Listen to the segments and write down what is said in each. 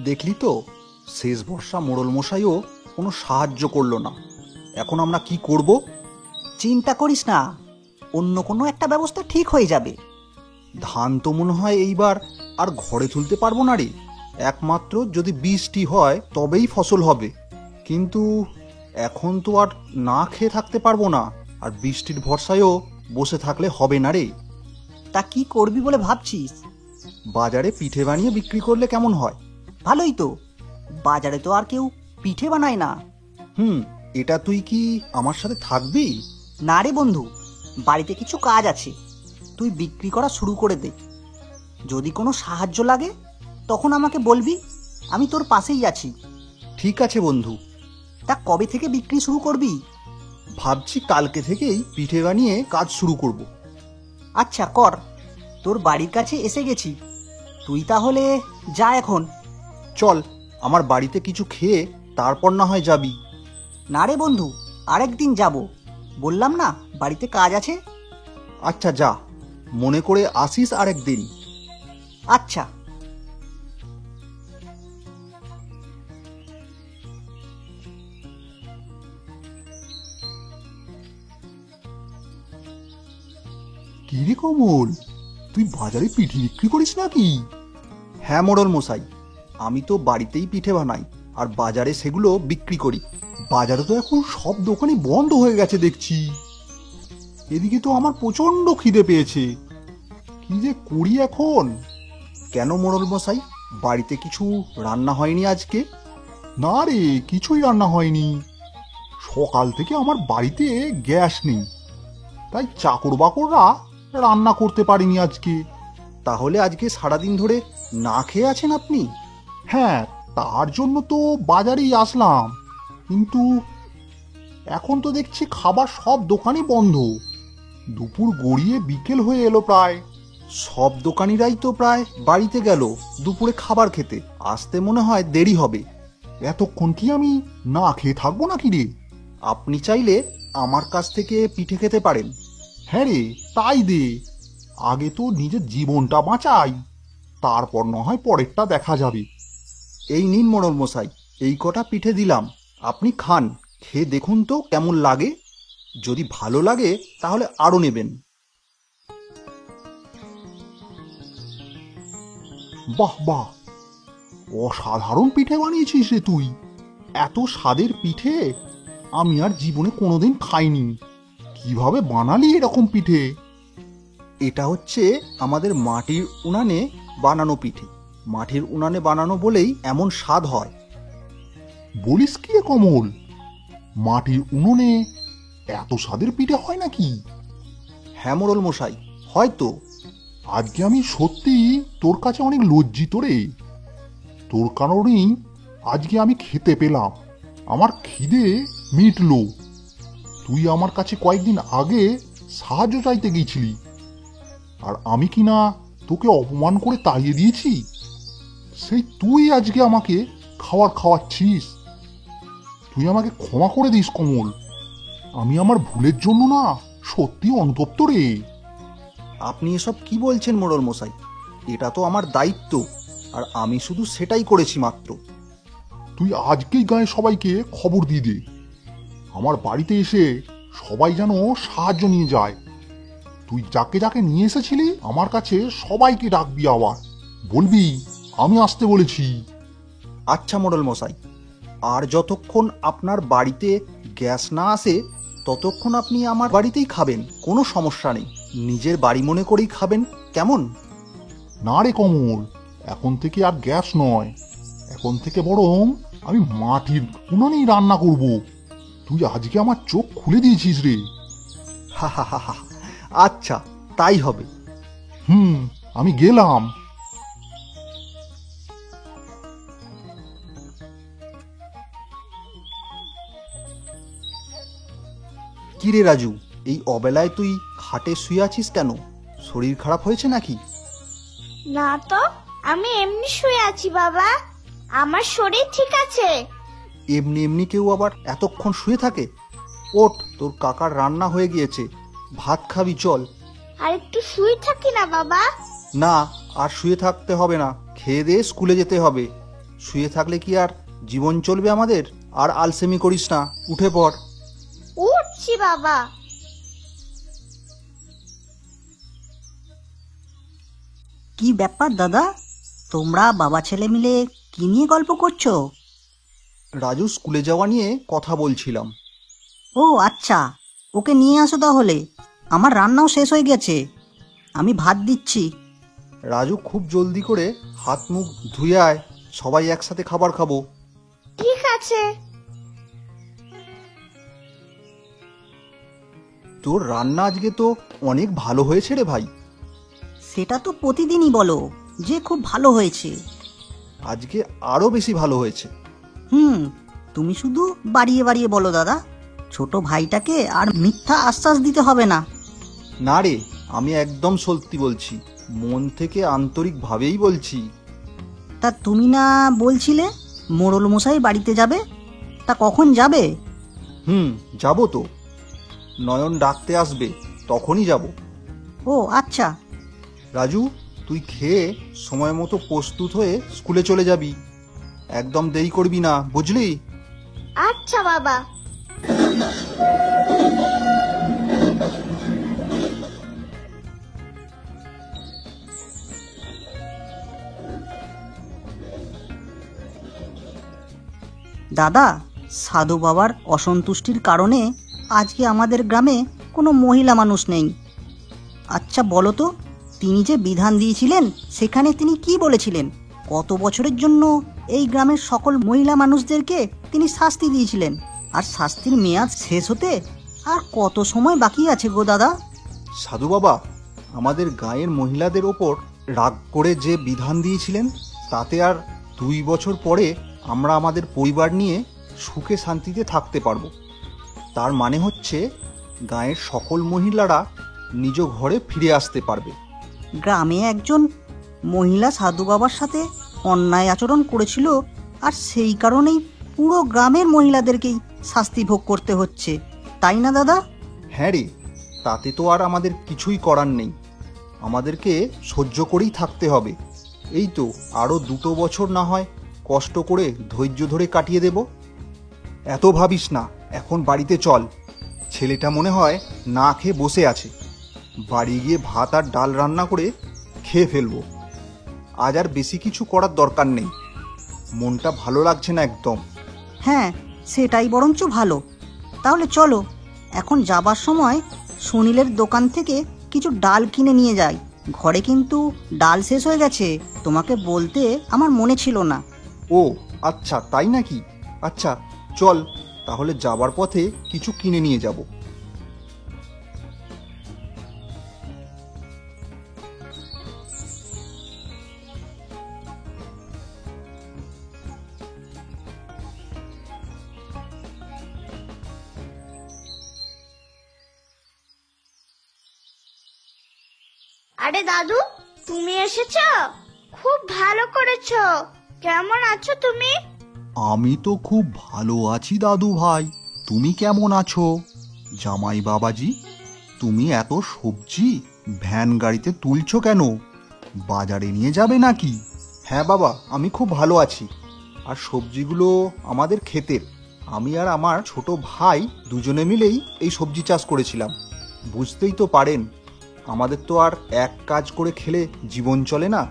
দেখলি তো, শেষ বর্ষা মোড়ল মশাইও কোনো সাহায্য করলো না। এখন আমরা কি করব? চিন্তা করিস না, অন্য কোনো একটা ব্যবস্থা ঠিক হয়ে যাবে। ধান তো মনে হয় এইবার আর ঘরে তুলতে পারবো না রে। একমাত্র যদি বৃষ্টি হয় তবেই ফসল হবে। কিন্তু এখন তো আর না খেয়ে থাকতে পারবো না, আর বৃষ্টির ভরসায়ও বসে থাকলে হবে না রে। তা কি করবি বলে ভাবছিস? বাজারে পিঠে বানিয়ে বিক্রি করলে কেমন হয়? ভালোই তো, বাজারে তো আর কেউ পিঠে বানায় না। এটা তুই কি আমার সাথে থাকবি? না রে বন্ধু, বাড়িতে কিছু কাজ আছে, তুই বিক্রি করা শুরু করে দে। যদি কোনো সাহায্য লাগে তখন আমাকে বলবি, আমি তোর পাশেই আছি। ঠিক আছে বন্ধু। তা কবে থেকে বিক্রি শুরু করবি? ভাবছি কালকে থেকেই পিঠে বানিয়ে কাজ শুরু করব। আচ্ছা কর, তোর বাড়ির কাছে এসে গেছি, তুই তাহলে যা এখন। চল, আমার বাড়িতে কিছু খেয়ে তারপর না হয় যাবি। না রে বন্ধু, আরেকদিন যাব, বললাম না বাড়িতে কাজ আছে। আচ্ছা যা, মনে করে আসিস আরেকদিন। আচ্ছা। কি রে কমল, তুই বাজারে পিঠে বিক্রি করিস নাকি? হ্যাঁ মোড়ল মশাই, আমি তো বাড়িতেই পিঠে বানাই আর বাজারে সেগুলো বিক্রি করি। বাজারে তো এখন সব দোকানই বন্ধ হয়ে গেছে দেখছি। এদিকে তো আমার প্রচন্ড খিদে পেয়েছে, কি যে করি এখন। কেন মোড়ল মশাই, বাড়িতে কিছু রান্না হয়নি আজকে? না রে, কিছুই রান্না হয়নি। সকাল থেকে আমার বাড়িতে গ্যাস নেই, তাই চাকর বাকররা রান্না করতে পারিনি আজকে। তাহলে আজকে সারাদিন ধরে না খেয়ে আছেন আপনি? হ্যাঁ, তার জন্য তো বাজারেই আসলাম, কিন্তু এখন তো দেখছি খাবার সব দোকানই বন্ধ। দুপুর গড়িয়ে বিকেল হয়ে এলো প্রায়, সব দোকানিরাই তো প্রায় বাড়িতে গেল দুপুরে খাবার খেতে। আসতে মনে হয় দেরি হবে। এতক্ষণ কি আমি না খেয়ে থাকবো নাকি রে? আপনি চাইলে আমার কাছ থেকে পিঠে খেতে পারেন। হ্যাঁ রে, তাই দে, আগে তো নিজের জীবনটা বাঁচাই, তারপর না হয় পরেরটা দেখা যাবে। এই নিন মোড়ল মশাই, এই কটা পিঠে দিলাম, আপনি খান, খেয়ে দেখুন তো কেমন লাগে। যদি ভালো লাগে তাহলে আরো নেবেন। বাহ বাহ, অসাধারণ পিঠে বানিয়েছিস রে তুই। এত স্বাদের পিঠে আমি আর জীবনে কোনোদিন খাইনি। কিভাবে বানালি এরকম পিঠে? এটা হচ্ছে আমাদের মাটির উনানে বানানো পিঠে। মাটির উনানে বানানো বলেই এমন স্বাদ হয়। বলিস কি কমল, মাটির উনুনে এত স্বাদের পিঠে হয় নাকি? হ্যাঁ মোড়ল মশাই, হয়তো। আজকে আমি সত্যি তোর কাছে অনেক লজ্জিত রে। তোর কারণেই আজকে আমি খেতে পেলাম, আমার খিদে মিটলো। তুই আমার কাছে কয়েকদিন আগে সাহায্য চাইতে গিয়েছিলি, আর আমি কিনা তোকে অপমান করে তাড়িয়ে দিয়েছি। সেই তুই আজকে আমাকে খাওয়াচ্ছিস। তুই আমাকে ক্ষমা করে দিস কমল, আমি আমার ভুলের জন্য না সত্যি অনুতপ্ত রে। আপনি এসব কি বলছেন মোড়ল মশাই? এটা তো আমার দায়িত্ব, আর আমি শুধু সেটাই করেছি মাত্র। তুই আজকেই গায়ে সবাইকে খবর দিয়ে দে, আমার বাড়িতে এসে সবাই যেন সাহায্য নিয়ে যায়। তুই যাকে যাকে নিয়ে এসেছিলি আমার কাছে সবাইকে ডাকবি, আবার বলবি আমি আসতে বলেছি। আচ্ছা মোড়ল মশাই, আর যতক্ষণ আপনার বাড়িতে গ্যাস না আসে ততক্ষণ আপনি আমার বাড়িতেই খাবেন, কোনো সমস্যা নেই। নিজের বাড়ি মনে করেই খাবেন, কেমন? না রে কমল, এখন থেকে আর গ্যাস নয়, এখন থেকে বরং আমি মাটির উনানেই রান্না করব। তুই আজকে আমার চোখ খুলে দিয়েছিস রে। হা হা হা হা, আচ্ছা তাই হবে। আমি গেলাম। কিরে রাজু, এই অবেলায় তুই খাটে শুয়ে আছিস কেন? শরীর খারাপ হয়েছে নাকি? না তো, আমি এমনি শুয়ে আছি বাবা, আমার শরীর ঠিক আছে। এমনি এমনি কেউ আবার এতক্ষণ শুয়ে থাকে? ওঠ, তোর কাকার রান্না হয়ে গিয়েছে, ভাত খাবি, চল। আর একটু শুয়ে থাকি না বাবা? না, আর শুয়ে থাকতে হবে না, খেয়ে দিয়ে স্কুলে যেতে হবে। শুয়ে থাকলে কি আর জীবন চলবে আমাদের? আর আলসেমি করিস না, উঠে পড়। উঠছি বাবা। কি ব্যাপার দাদা, তোমরা বাবা ছেলে মিলে কি নিয়ে গল্প করছো? রাজু স্কুলে যাওয়া নিয়ে কথা বলছিলাম। ও আচ্ছা, ওকে নিয়ে আসো তাহলে। আমার রান্নাও শেষ হয়ে গেছে, আমি ভাত দিচ্ছি। রাজু খুব জলদি করে হাত মুখ ধুয়ে আয়, সবাই একসাথে খাবার খাবো। ঠিক আছে। তোর রান্না আজকে তো অনেক ভালো হয়েছে রে ভাই। সেটা তো প্রতিদিনই বলো যে খুব ভালো হয়েছে। আজকে আরো বেশি ভালো হয়েছে। তুমি শুধু বাড়িয়ে বাড়িয়ে বলো দাদা, ছোট ভাইটাকে আর মিথ্যা আশ্বাস দিতে হবে না। না রে, আমি একদম সত্যি বলছি, মন থেকে আন্তরিকভাবেই বলছি। তা তুমি না বলছিলে মোড়ল মশাই বাড়িতে যাবে? তা কখন যাবে? যাবো তো, নয়ন ডাকতে আসবে, তখনই যাব। ও আচ্ছা। রাজু, তুই খেয়ে সময় মতো প্রস্তুত হয়ে স্কুলে চলে যাবি, একদম দেরি করবি না, বুঝলি? আচ্ছা বাবা। দাদা, সাধু বাবার অসন্তুষ্টির কারণে আজকে আমাদের গ্রামে কোনো মহিলা মানুষ নেই। আচ্ছা বলো তো, তিনি যে বিধান দিয়েছিলেন সেখানে তিনি কি বলেছিলেন? কত বছরের জন্য এই গ্রামের সকল মহিলা মানুষদেরকে তিনি শাস্তি দিয়েছিলেন, আর শাস্তির মেয়াদ শেষ হতে আর কত সময় বাকি আছে গো দাদা? সাধু বাবা আমাদের গাঁয়ের মহিলাদের ওপর রাগ করে যে বিধান দিয়েছিলেন, তাতে আর 2 বছর পরে আমরা আমাদের পরিবার নিয়ে সুখে শান্তিতে থাকতে পারবো। তার মানে হচ্ছে গাঁয়ের সকল মহিলারা নিজ ঘরে ফিরে আসতে পারবে। গ্রামে একজন মহিলা সাধু বাবার সাথে অন্যায় আচরণ করেছিল, আর সেই কারণেই পুরো গ্রামের মহিলাদেরকেই শাস্তি ভোগ করতে হচ্ছে, তাই না দাদা? হ্যাঁ রে, তাতে তো আর আমাদের কিছুই করার নেই, আমাদেরকে সহ্য করেই থাকতে হবে। এই তো আরও 2 বছর না হয় কষ্ট করে ধৈর্য ধরে কাটিয়ে দেব। এত ভাবিস না, এখন বাড়িতে চল। ছেলেটা মনে হয় না খেয়ে বসে আছে, বাড়ি গিয়ে ভাত আর ডাল রান্না করে খেয়ে ফেলবো। আজ আর বেশি কিছু করার দরকার নেই, মনটা ভালো লাগছে না একদম। হ্যাঁ, সেটাই বরঞ্চ ভালো। তাহলে চলো, এখন যাবার সময় সুনীলের দোকান থেকে কিছু ডাল কিনে নিয়ে যাই। ঘরে কিন্তু ডাল শেষ হয়ে গেছে, তোমাকে বলতে আমার মনে ছিল না। ও আচ্ছা, তাই নাকি? আচ্ছা চল, তাহলে যাবার পথে কিছু কিনে নিয়ে যাব। আরে দাদু, তুমি এসেছো? খুব ভালো করেছো। কেমন আছো তুমি? আমি তো খুব ভালো আছি দাদু ভাই, তুমি কেমন আছো? জামাই বাবাজি, তুমি এত সবজি ভ্যান গাড়িতে তুলছো কেন? বাজারে নিয়ে যাবে নাকি? হ্যাঁ বাবা, আমি খুব ভালো আছি। আর সবজিগুলো আমাদের ক্ষেতের, আমি আর আমার ছোট ভাই দুজনে মিলেই এই সবজি চাষ করেছিলাম। বুঝতেই তো পারেন, আমাদের তো আর এক কাজ করে খেলে জীবন চলে না,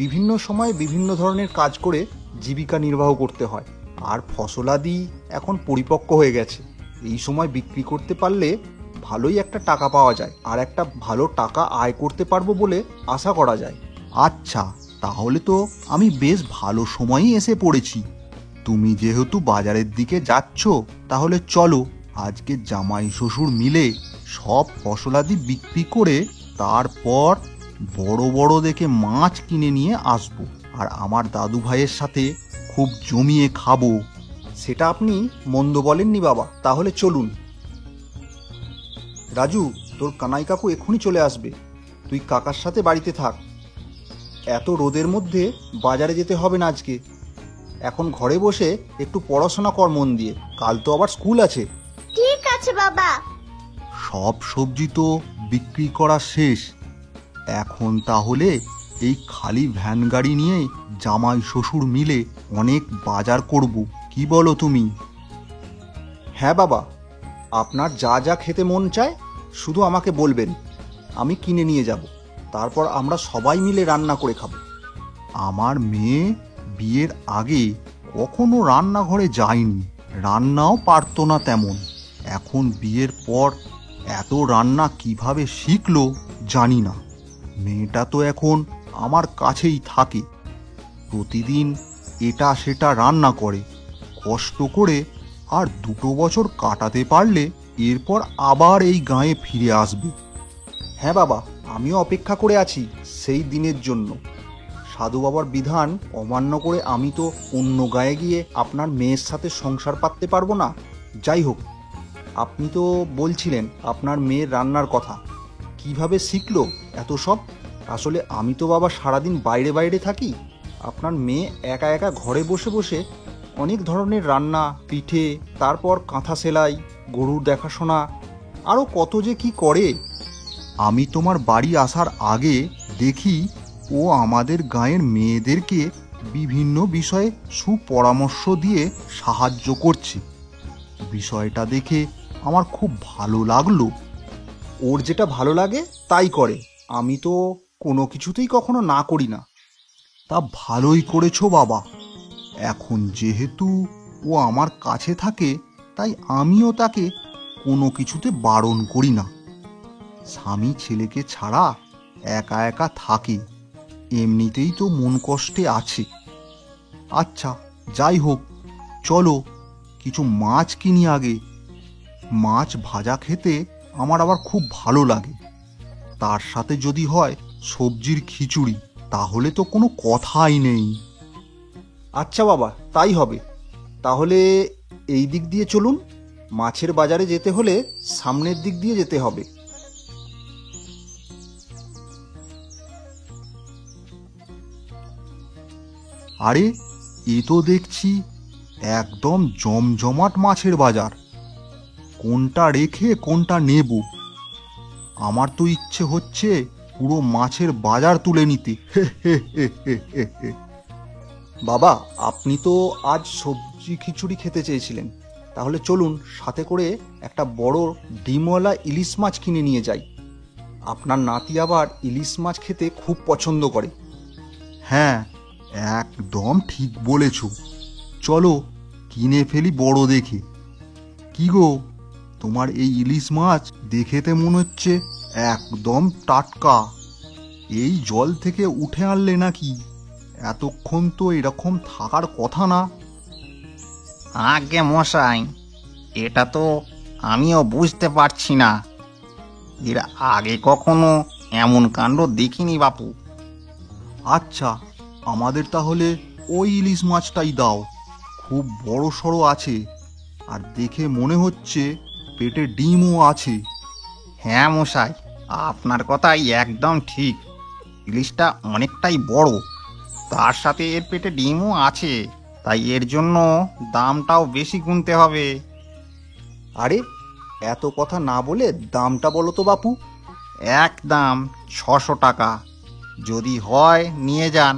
বিভিন্ন সময় বিভিন্ন ধরনের কাজ করে জীবিকা নির্বাহ করতে হয়। আর ফসলাদি এখন পরিপক্ক হয়ে গেছে, এই সময় বিক্রি করতে পারলে ভালোই একটা টাকা পাওয়া যায়, আর একটা ভালো টাকা আয় করতে পারবো বলে আশা করা যায়। আচ্ছা, তাহলে তো আমি বেশ ভালো সময়ই এসে পড়েছি। তুমি যেহেতু বাজারের দিকে যাচ্ছ, তাহলে চলো আজকে জামাই শ্বশুর মিলে সব ফসলাদি বিক্রি করে তারপর বড় বড় দেখে মাছ কিনে নিয়ে আসবো, আর আমার দাদু ভাইয়ের সাথে খুব জমিয়ে খাবো। সেটা আপনি মন্দ বলেননি বাবা, তাহলে চলুন। রাজু, তোর কানাই কাকু এক্ষুনি চলে আসবে, তুই কাকার সাথে বাড়িতে থাক। এত রোদের মধ্যে বাজারে যেতে হবে না আজকে, এখন ঘরে বসে একটু পড়াশোনা কর মন দিয়ে, কাল তো আবার স্কুল আছে। ঠিক আছে বাবা। সব সবজি তো বিক্রি করা শেষ, এখন তাহলে এই খালি ভ্যান গাড়ি নিয়ে জামাই শ্বশুর মিলে অনেক বাজার করব, কি বলো তুমি? হ্যাঁ বাবা, আপনার যা যা খেতে মন চায় শুধু আমাকে বলবেন, আমি কিনে নিয়ে যাব। তারপর আমরা সবাই মিলে রান্না করে খাবো। আমার মেয়ে বিয়ের আগে কখনো রান্নাঘরে যায়নি, রান্নাও পারতো না তেমন। এখন বিয়ের পর এত রান্না কিভাবে শিখলো জানি না। মেয়েটা তো এখন আমার কাছেই থাকে, প্রতিদিন এটা সেটা রান্না করে কষ্ট করে। আর 2 বছর কাটাতে পারলে এরপর আবার এই গাঁয়ে ফিরে আসবে। হ্যাঁ বাবা, আমিও অপেক্ষা করে আছি সেই দিনের জন্য। সাধু বাবার বিধান অমান্য করে আমি তো অন্য গাঁয়ে গিয়ে আপনার মেয়ের সাথে সংসার পাততে পারবো না। যাই হোক, আপনি তো বলছিলেন আপনার মেয়ের রান্নার কথা, কিভাবে শিখলো এত সব? আসলে আমি তো বাবা সারাদিন বাইরে বাইরে থাকি। আপনার মেয়ে একা একা ঘরে বসে বসে অনেক ধরনের রান্না, পিঠে, তারপর কাঁথা সেলাই, গরুর দেখাশোনা, আরও কত যে কি করে। আমি তোমার বাড়ি আসার আগে দেখি ও আমাদের গাঁয়ের মেয়েদেরকে বিভিন্ন বিষয়ে সুপরামর্শ দিয়ে সাহায্য করছে। বিষয়টা দেখে আমার খুব ভালো লাগলো। ওর যেটা ভালো লাগে তাই করে, আমি তো কোনো কিছুতেই কখনো না করি না। তা ভালোই করেছো বাবা। এখন যেহেতু ও আমার কাছে থাকে, তাই আমিও তাকে কোনো কিছুতে বারণ করি না। স্বামী ছেলেকে ছাড়া একা একা থাকে, এমনিতেই তো মন কষ্টে আছে। আচ্ছা যাই হোক, চলো কিছু মাছ কিনি আগে। মাছ ভাজা খেতে আমার আবার খুব ভালো লাগে, তার সাথে যদি হয় সবজির খিচুড়ি, তাহলে তো কোনো কথাই নেই। আচ্ছা বাবা, তাই হবে। তাহলে এই দিক দিয়ে চলুন, মাছের বাজারে যেতে হলে সামনের দিক দিয়ে যেতে হবে। আরে এ তো দেখছি একদম জমজমাট মাছের বাজার। কোনটা রেখে কোনটা নেব? আমার তো ইচ্ছে হচ্ছে পুরো মাছের বাজার তুলে নিতে। বাবা, আপনি তো আজ সবজি খিচুড়ি খেতে চেয়েছিলেন, তাহলে চলুন সাথে করে একটা বড় ডিমওয়ালা ইলিশ মাছ কিনে নিয়ে যাই। আপনার নাতি আবার ইলিশ মাছ খেতে খুব পছন্দ করে। হ্যাঁ, একদম ঠিক বলেছ। চলো কিনে ফেলি বড় দেখে। কি গো, তোমার এই ইলিশ মাছ দেখেতে মনে হচ্ছে একদম টাটকা। এই জল থেকে উঠে আনলে নাকি? এতক্ষণ তো এরকম থাকার কথা না। আগে মশাই, এটা তো আমিও বুঝতে পারছি না। এর আগে কখনো এমন কাণ্ড দেখিনি বাপু। আচ্ছা, আমাদের তাহলে ওই ইলিশ মাছটাই দাও। খুব বড় সড়ো আছে, আর দেখে মনে হচ্ছে পেটে ডিমও আছে। হ্যাঁ মশাই, আপনার কথাই একদম ঠিক। ইলিশটা অনেকটাই বড়, তার সাথে এর পেটে ডিমও আছে, তাই এর জন্য দামটাও বেশি গুনতে হবে। আরে এত কথা না বলে দামটা বলো তো বাপু। একদম 600 টাকা। যদি হয় নিয়ে যান,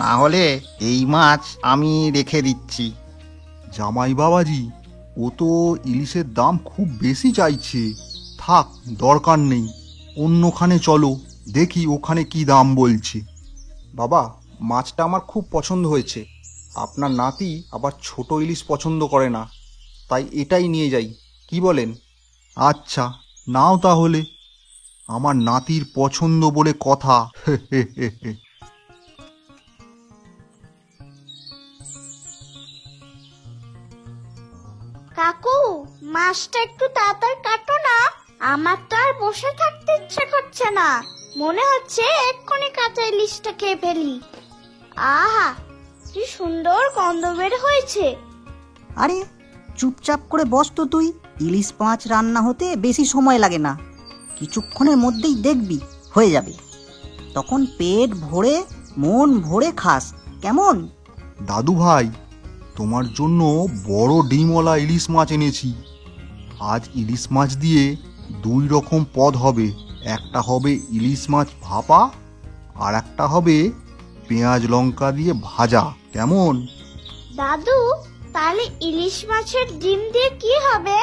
না হলে এই মাছ আমি রেখে দিচ্ছি। জামাই বাবাজি, ও তো ইলিশের দাম খুব বেশি চাইছে। থাক, দরকার নেই, অন্যখানে চলো, দেখি ওখানে কি দাম বলছে। বাবা, মাছটা আমার খুব পছন্দ হয়েছে। আপনার নাতি আবার ছোট ইলিশ পছন্দ করে না, তাই এটাই নিয়ে যাই, কি বলেন? আচ্ছা নাও তাহলে, আমার নাতির পছন্দ বলে কথা। কাকু, মাছটা একটু তাড়াতাড়ি কাটো না, আমার তো আর বসে থাকতে ইচ্ছে করছে না। মনে হচ্ছে এক্ষুনি কাঁচা ইলিশটা খেয়ে ফেলি। আহা, কি সুন্দর গন্ধ বের হয়েছে। আরে চুপচাপ করে বস তো তুই। ইলিশ মাছ রান্না হতে বেশি সময় লাগে না, কিছুক্ষণের মধ্যেই দেখবি হয়ে যাবে। তখন পেট ভরে মন ভরে খাস, কেমন? দাদু ভাই, তোমার জন্য বড় ডিমওয়ালা ইলিশ মাছ এনেছি। আজ ইলিশ মাছ দিয়ে 2 রকম পদ হবে। একটা হবে ইলিশ মাছ ভাপা, আর একটা হবে পেঁয়াজ লঙ্কা দিয়ে ভাজা। কেমন? দাদু, তাহলে ইলিশ মাছের ডিম দিয়ে কি হবে?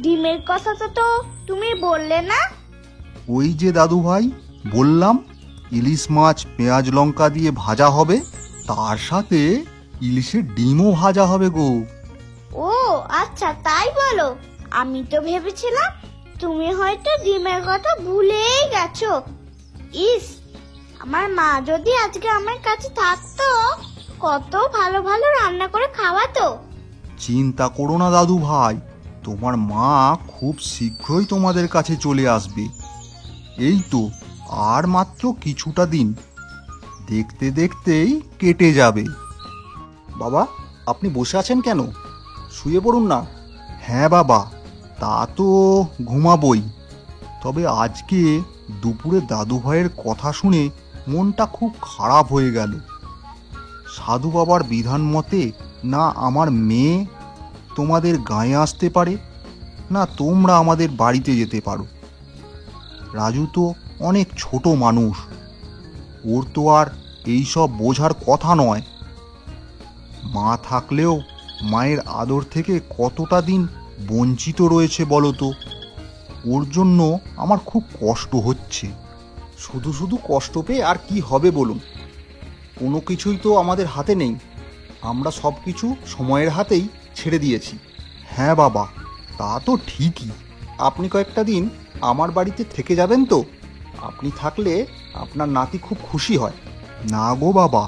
ডিমের কথাটা তো তুমি বললে না। ওই যে দাদু ভাই বললাম, ইলিশ মাছ পেঁয়াজ লঙ্কা দিয়ে ভাজা হবে, তার সাথে ইলিশের ডিমও ভাজা হবে গো। ও আচ্ছা, তাই বলো। আমি তো ভেবেছিলাম তুমি হয়তো ডিমের কথা ভুলেই গেছো। ইস, আমার মা যদি আজকে আমার কাছে থাকতো, কত ভালো ভালো রান্না করে খাওয়াতো। চিন্তা করো না দাদু ভাই, তোমার মা খুব শীঘ্রই তোমাদের কাছে চলে আসবে। এই তো আর মাত্র কিছুটা দিন, দেখতে দেখতেই কেটে যাবে। বাবা, আপনি বসে আছেন কেন? শুয়ে পড়ুন না। হ্যাঁ বাবা, তা তো ঘুমাবই, তবে আজকে দুপুরে দাদু ভাইয়ের কথা শুনে মনটা খুব খারাপ হয়ে গেল। সাধু বাবার বিধান মতে না আমার মেয়ে তোমাদের গায়ে আসতে পারে, না তোমরা আমাদের বাড়িতে যেতে পারো। রাজু তো অনেক ছোট মানুষ, ওর তো আর এইসব বোঝার কথা নয়। মা থাকলেও মায়ের আদর থেকে কতটা দিন বঞ্চিত রয়েছে বলো তো। ওর জন্য আমার খুব কষ্ট হচ্ছে। শুধু শুধু কষ্ট পেয়ে আর কি হবে বলুন? কোনো কিছুই তো আমাদের হাতে নেই, আমরা সব কিছু সময়ের হাতেই ছেড়ে দিয়েছি। হ্যাঁ বাবা, তা তো ঠিকই। আপনি কয়েকটা দিন আমার বাড়িতে থেকে যাবেন তো? আপনি থাকলে আপনার নাতি খুব খুশি হয়। না গো বাবা,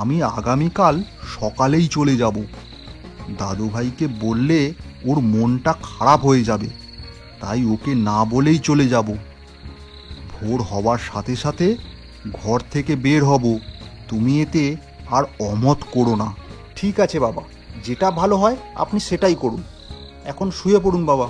আমি আগামীকাল সকালেই চলে যাব। দাদু ভাইকে বললে ওর মনটা খারাপ হয়ে যাবে, তাই ওকে না বলেই চলে যাব। ভোর হবার সাথে সাথে ঘর থেকে বের হব, তুমি এতে আর অমত করো না। ঠিক আছে বাবা, যেটা ভালো হয় আপনি সেটাই করুন। এখন শুয়ে পড়ুন বাবা।